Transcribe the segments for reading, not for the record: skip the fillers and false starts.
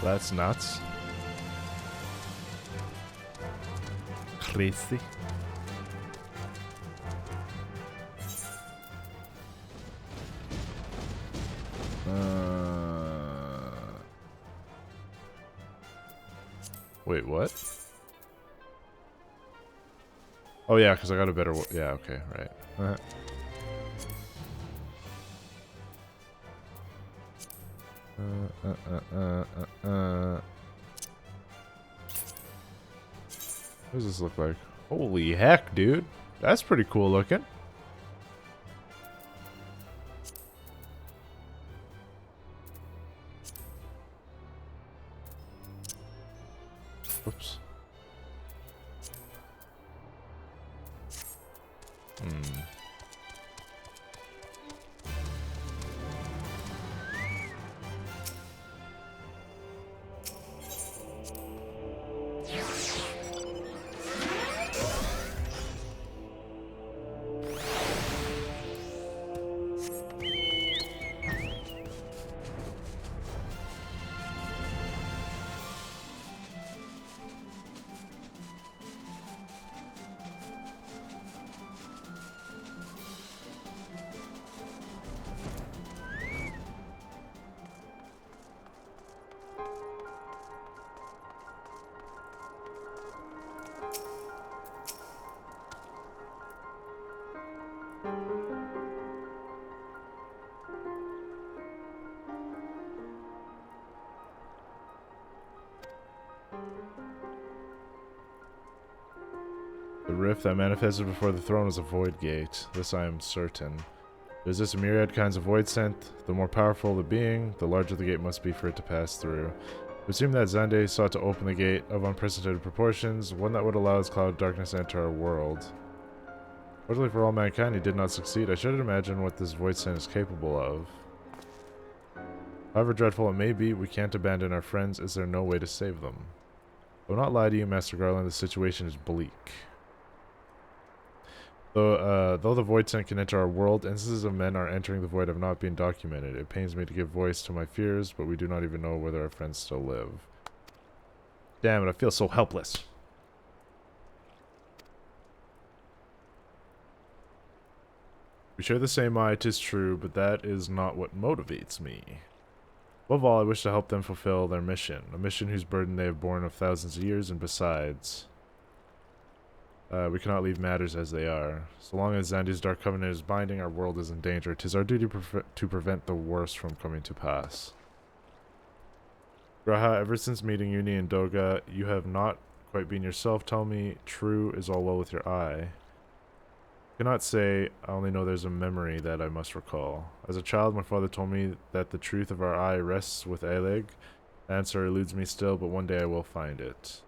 That's nuts. Crazy. Wait, what? Oh yeah, because I got a better. Yeah, okay, right. What does this look like? Holy heck, dude. That's pretty cool looking. Oops. The rift that manifested before the throne is a void gate. This I am certain. There's this myriad kinds of void scent. The more powerful the being, the larger the gate must be for it to pass through. It seemed that Zande sought to open the gate of unprecedented proportions, one that would allow its cloud of darkness to enter our world. Fortunately for all mankind, he did not succeed. I shouldn't imagine what this void scent is capable of. However dreadful it may be, we can't abandon our friends. Is there no way to save them? I will not lie to you, Master Garland, the situation is bleak. Though the void scent can enter our world, instances of men are entering the void have not been documented. It pains me to give voice to my fears, but we do not even know whether our friends still live. Damn it, I feel so helpless. We share the same eye, 'tis true, but that is not what motivates me. Above all, I wish to help them fulfill their mission, a mission whose burden they have borne of thousands of years, and besides... we cannot leave matters as they are. So long as Zandi's Dark Covenant is binding, our world is in danger. 'Tis our duty to prevent the worst from coming to pass. Graha, ever since meeting Uni and Doga, you have not quite been yourself. Tell me, true, is all well with your eye? I cannot say, I only know there's a memory that I must recall. As a child, my father told me that the truth of our eye rests with Aleg. The answer eludes me still, but one day I will find it.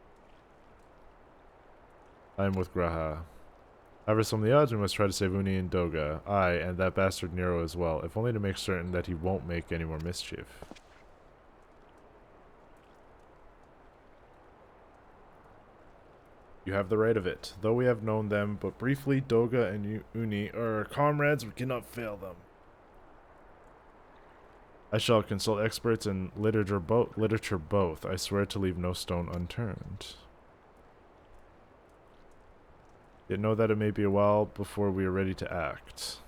I am with Graha. However, some of the odds, we must try to save Uni and Doga. Aye, and that bastard Nero as well, if only to make certain that he won't make any more mischief. You have the right of it. Though we have known them but briefly, Doga and Uni are our comrades. We cannot fail them. I shall consult experts in literature both. I swear to leave no stone unturned. Yet know that it may be a while before we are ready to act.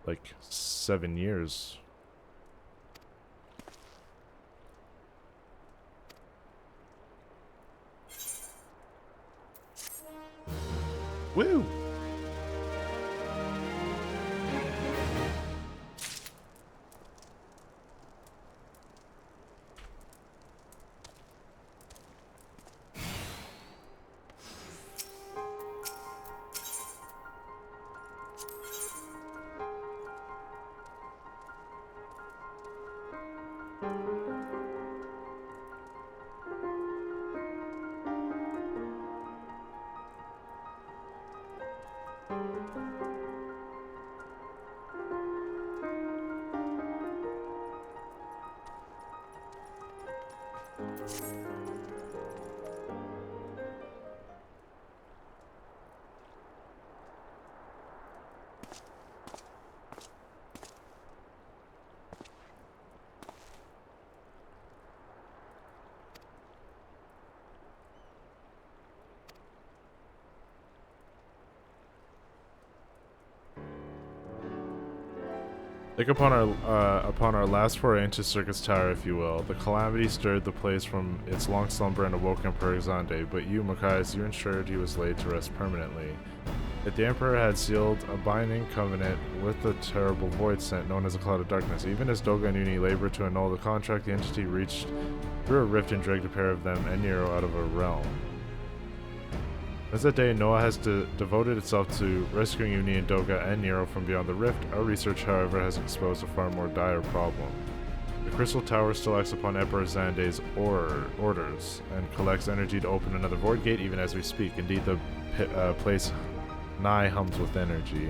Like 7 years. Woo! Like upon our last foray into Circus Tower, if you will, the calamity stirred the place from its long slumber and awoke Emperor Xande, but you, MochaMassiah, you ensured he was laid to rest permanently. Yet the Emperor had sealed a binding covenant with the terrible void sent known as a Cloud of Darkness. Even as Doga and Uni labored to annul the contract, the entity reached through a rift and dragged a pair of them and Nero out of a realm. As that day, Noah has devoted itself to rescuing Uni and Doga and Nero from beyond the rift. Our research, however, has exposed a far more dire problem. The Crystal Tower still acts upon Emperor Xande's orders and collects energy to open another void gate even as we speak. Indeed, the place nigh hums with energy.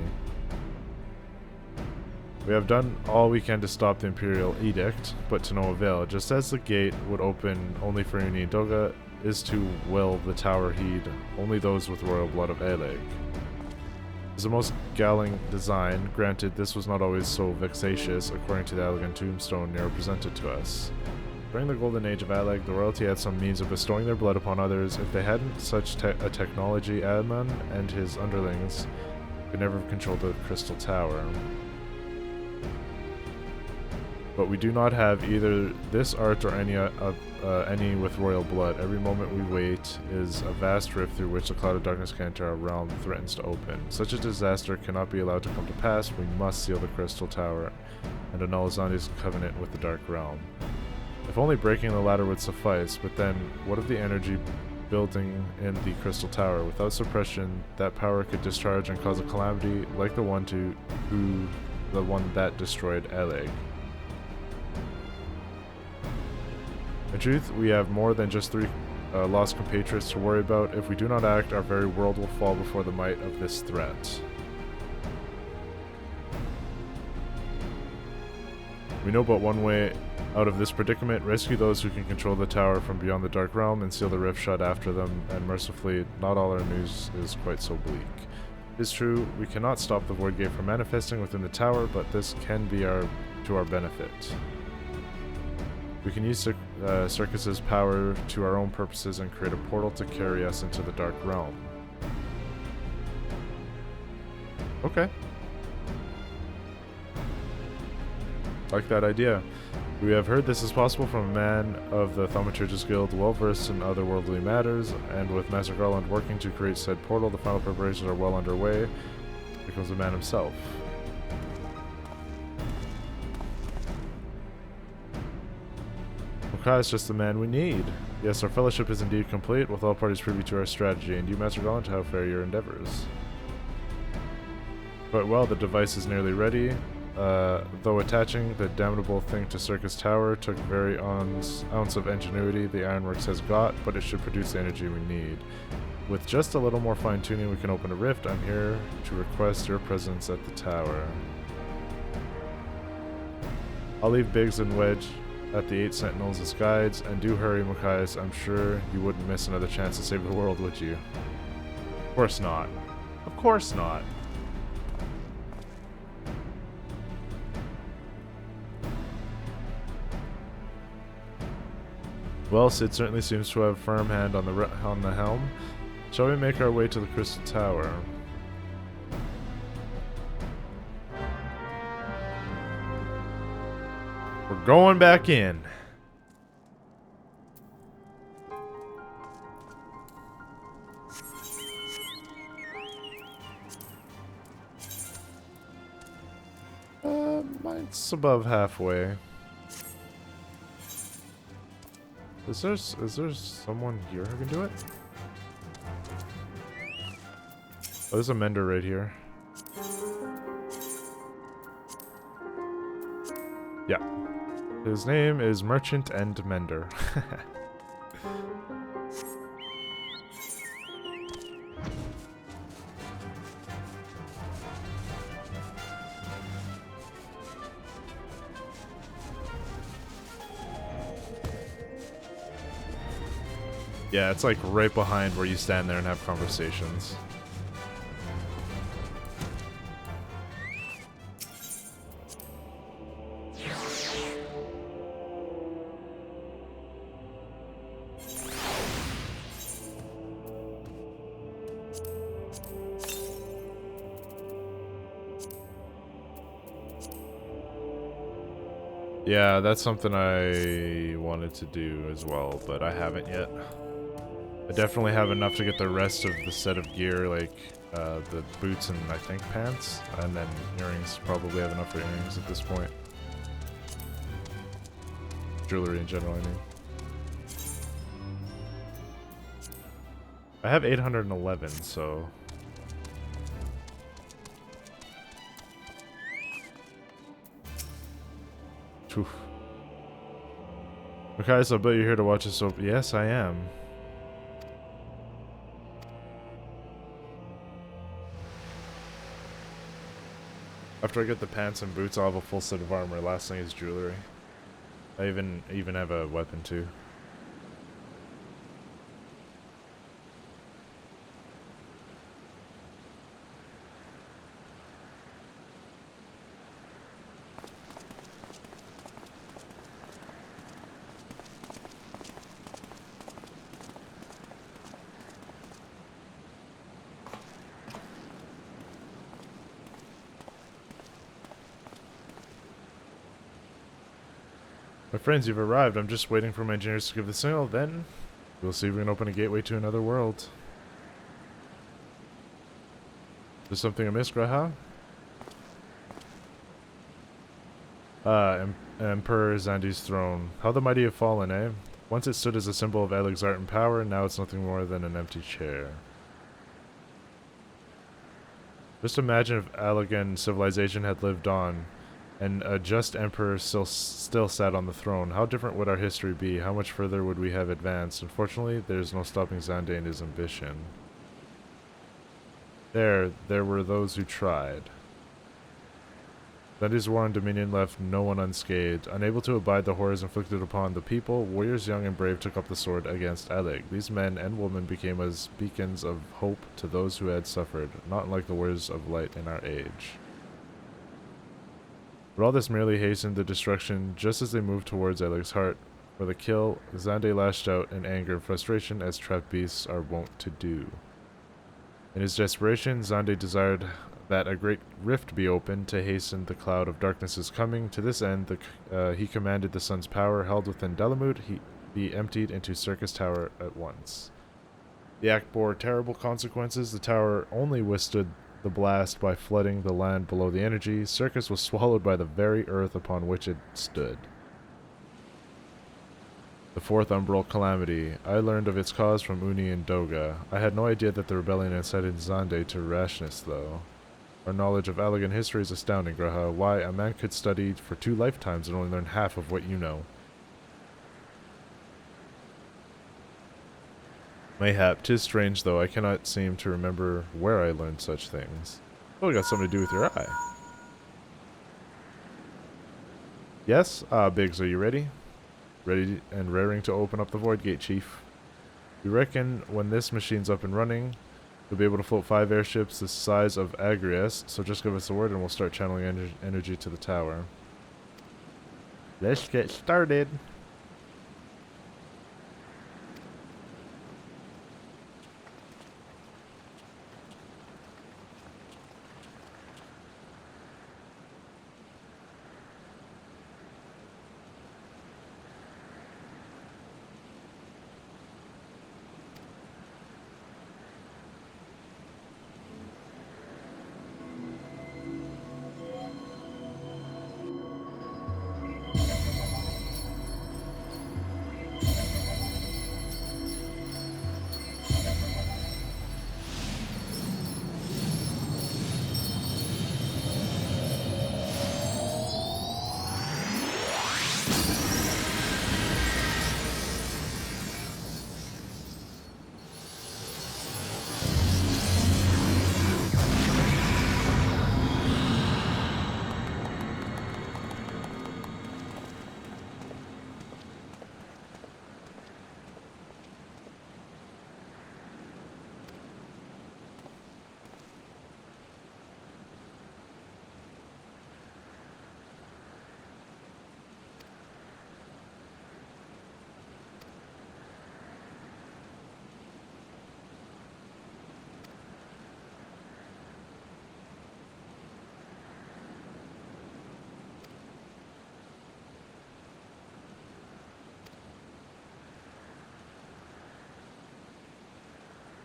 We have done all we can to stop the Imperial Edict, but to no avail. Just as the gate would open only for Uni and Doga, is to will the tower heed only those with royal blood of Aleg. It's a most galling design. Granted, this was not always so vexatious, according to the elegant tombstone Nero presented to us. During the golden age of Aleg, the royalty had some means of bestowing their blood upon others. If they hadn't such a technology, Adman and his underlings could never have controlled the Crystal Tower. But we do not have either this art or any with royal blood. Every moment we wait is a vast rift through which the Cloud of Darkness can enter our realm threatens to open. Such a disaster cannot be allowed to come to pass. We must seal the Crystal Tower and annul Xande's covenant with the Dark Realm. If only breaking the ladder would suffice, but then what of the energy building in the Crystal Tower? Without suppression, that power could discharge and cause a calamity like the one that destroyed Aleg. In truth, we have more than just 3 lost compatriots to worry about. If we do not act, our very world will fall before the might of this threat. We know but one way out of this predicament: rescue those who can control the tower from beyond the Dark Realm and seal the rift shut after them, and mercifully, not all our news is quite so bleak. It is true, we cannot stop the Void Gate from manifesting within the tower, but this can be to our benefit. We can use Circus's power to our own purposes and create a portal to carry us into the Dark Realm. Okay. Like that idea. We have heard this is possible from a man of the Thaumaturgus Guild, well versed in otherworldly matters, and with Master Garland working to create said portal, the final preparations are well underway. Here comes the man himself. Mokai is just the man we need. Yes, our fellowship is indeed complete, with all parties privy to our strategy, and you, Master Garland, how fare your endeavors? But well, the device is nearly ready. Though attaching the damnable thing to Circus Tower took very ounce of ingenuity the Ironworks has got, but it should produce the energy we need. With just a little more fine-tuning, we can open a rift. I'm here to request your presence at the tower. I'll leave Biggs and Wedge at the 8 Sentinels as guides, and do hurry, MochaMassiah. I'm sure you wouldn't miss another chance to save the world, would you? Of course not. Of course not. Well, Sid certainly seems to have a firm hand on the helm. Shall we make our way to the Crystal Tower? We're going back in. Mine's above halfway. Is there someone here who can do it? Oh, there's a mender right here. Yeah. His name is Merchant and Mender. Yeah, it's like right behind where you stand there and have conversations. Yeah, that's something I wanted to do as well, but I haven't yet. I definitely have enough to get the rest of the set of gear, like the boots and I think pants, and then earrings. Probably have enough for earrings at this point. Jewelry in general, I mean. I have 811, so... Oof. Okay, so I bet you're here to watch this, so yes, I am. After I get the pants and boots, I'll have a full set of armor. Last thing is jewelry. I even have a weapon too. My friends, you've arrived. I'm just waiting for my engineers to give the signal, then we'll see if we can open a gateway to another world. There's something amiss, Graha? Emperor Zandi's throne. How the mighty have fallen, eh? Once it stood as a symbol of Eleg's art and power, now it's nothing more than an empty chair. Just imagine if Allegan civilization had lived on, and a just emperor still sat on the throne. How different would our history be? How much further would we have advanced? Unfortunately, there's no stopping Zande and his ambition. There were those who tried. Zande's war on Dominion left no one unscathed. Unable to abide the horrors inflicted upon the people, warriors young and brave took up the sword against Eleg. These men and women became as beacons of hope to those who had suffered, not unlike the warriors of light in our age. But all this merely hastened the destruction just as they moved towards Eleg's heart. For the kill, Zande lashed out in anger and frustration as trapped beasts are wont to do. In his desperation, Zande desired that a great rift be opened to hasten the cloud of darkness's coming. To this end, he commanded the sun's power held within Delamud be emptied into Circus Tower at once. The act bore terrible consequences. The tower only withstood the blast by flooding the land below the energy. Circus was swallowed by the very earth upon which it stood. The fourth umbral calamity. I learned of its cause from Uni and Doga. I had no idea that the rebellion incited Zande to rashness, though. Our knowledge of Allegan history is astounding, Graha. Why, a man could study for 2 lifetimes and only learn half of what you know. Mayhap, 'tis strange, though. I cannot seem to remember where I learned such things. Oh, it got something to do with your eye. Yes? Biggs, are you ready? Ready and raring to open up the Void Gate, Chief. We reckon when this machine's up and running, you'll be able to float 5 airships the size of Agrias, so just give us the word and we'll start channeling energy to the tower. Let's get started.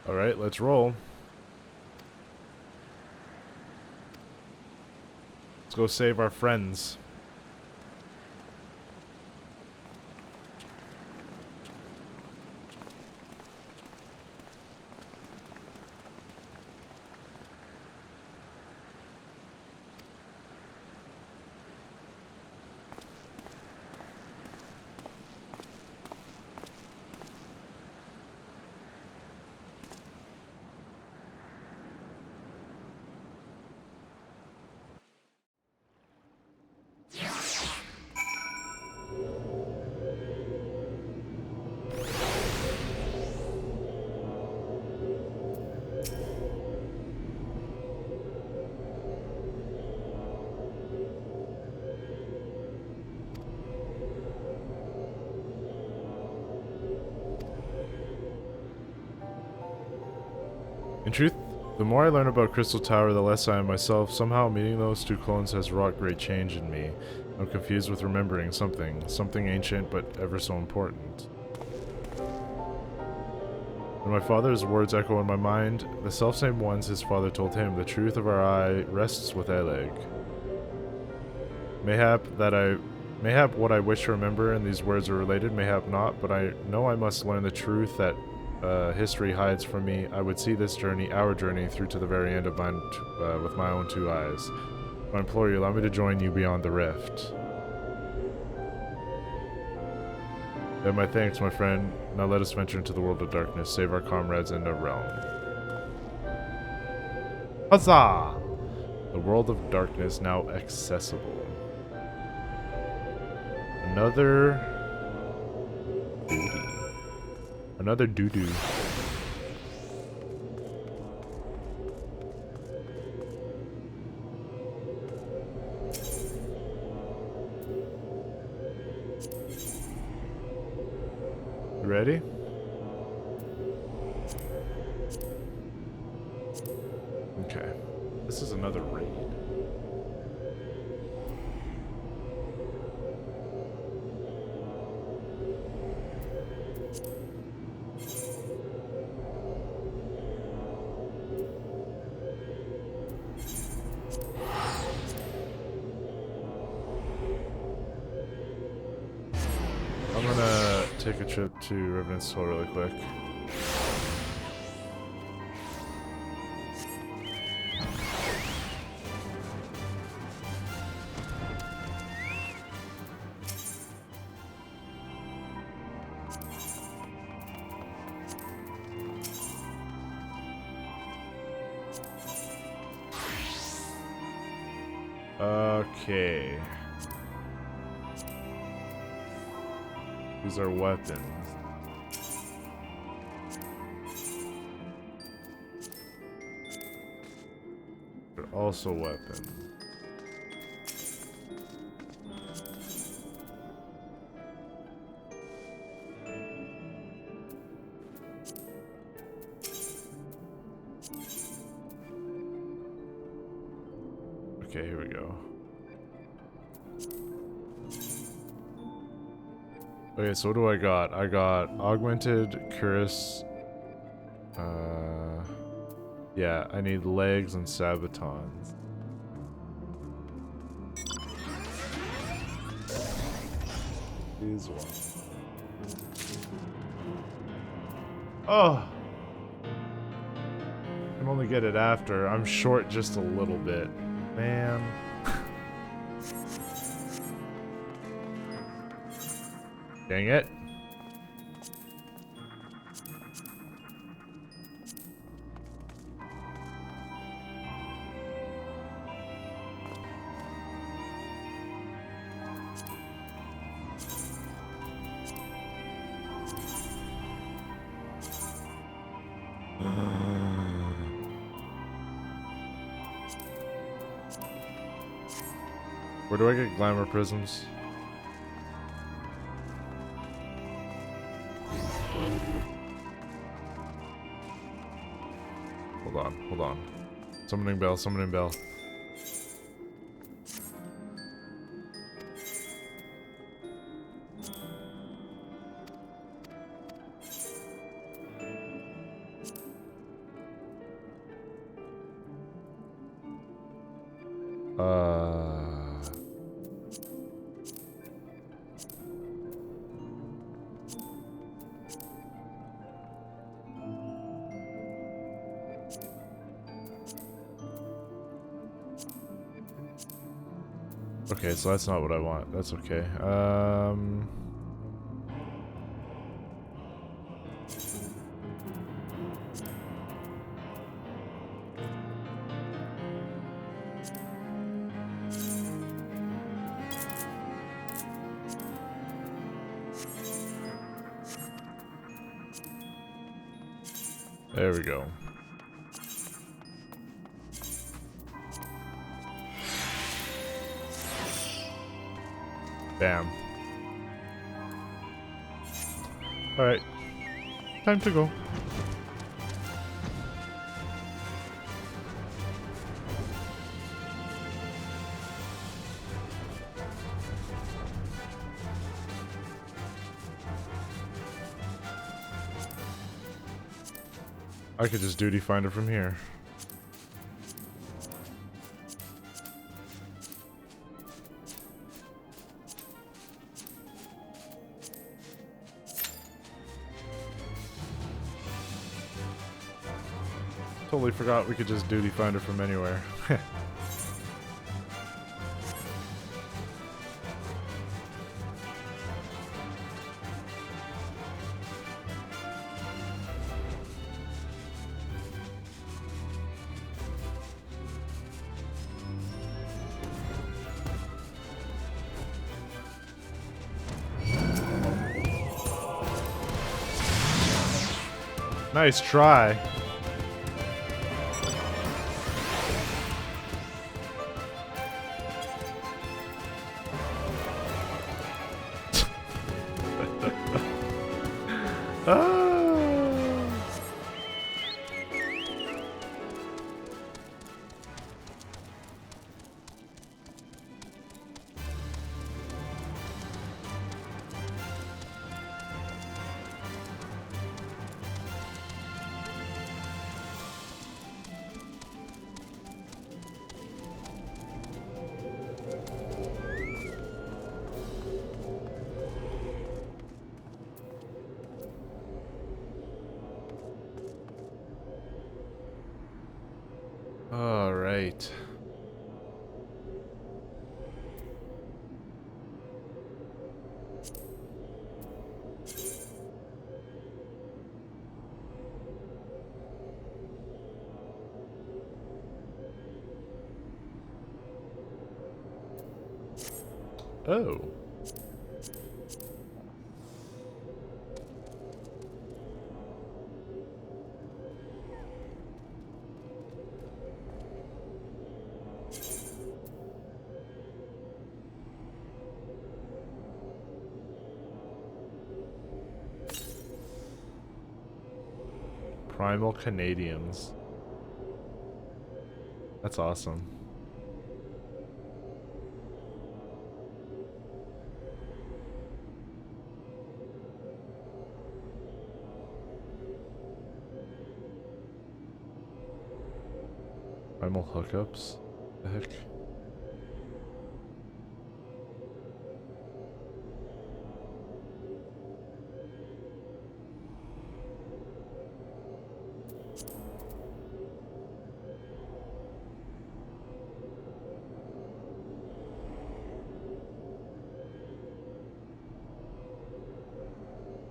Alright, let's roll. Let's go save our friends. In truth, the more I learn about Crystal Tower, the less I am myself. Somehow meeting those two clones has wrought great change in me. I'm confused with remembering something ancient but ever so important. When my father's words echo in my mind, the selfsame ones his father told him, the truth of our eye rests with Eleg. Mayhap what I wish to remember and these words are related, mayhap not, but I know I must learn the truth that history hides from me. I would see this journey, our journey, through to the very end of mine with my own two eyes. I implore you, allow me to join you beyond the rift. Then my thanks, my friend. Now let us venture into the world of darkness, save our comrades in the realm. Huzzah! The world of darkness now accessible. Another duty. Another doo-doo. You ready? Okay. This is another raid. I'm gonna take a trip to Revenant's Toll really quick. Okay. These are weapons. They're also weapons. Okay, here we go. Okay, so what do I got? I got augmented cuirass. Yeah, I need legs and sabatons. These ones. Oh! I can only get it after. I'm short just a little bit. Man. Dang it. Where do I get glamour prisms? Hold on. Summoning bell, summoning bell. Okay, so that's not what I want. That's okay. There we go. Bam. Alright. Time to go. I could just duty find her from here. Totally forgot we could just duty find her from anywhere. Nice try. All right. Oh. Primal Canadians. That's awesome. Primal hookups? The heck?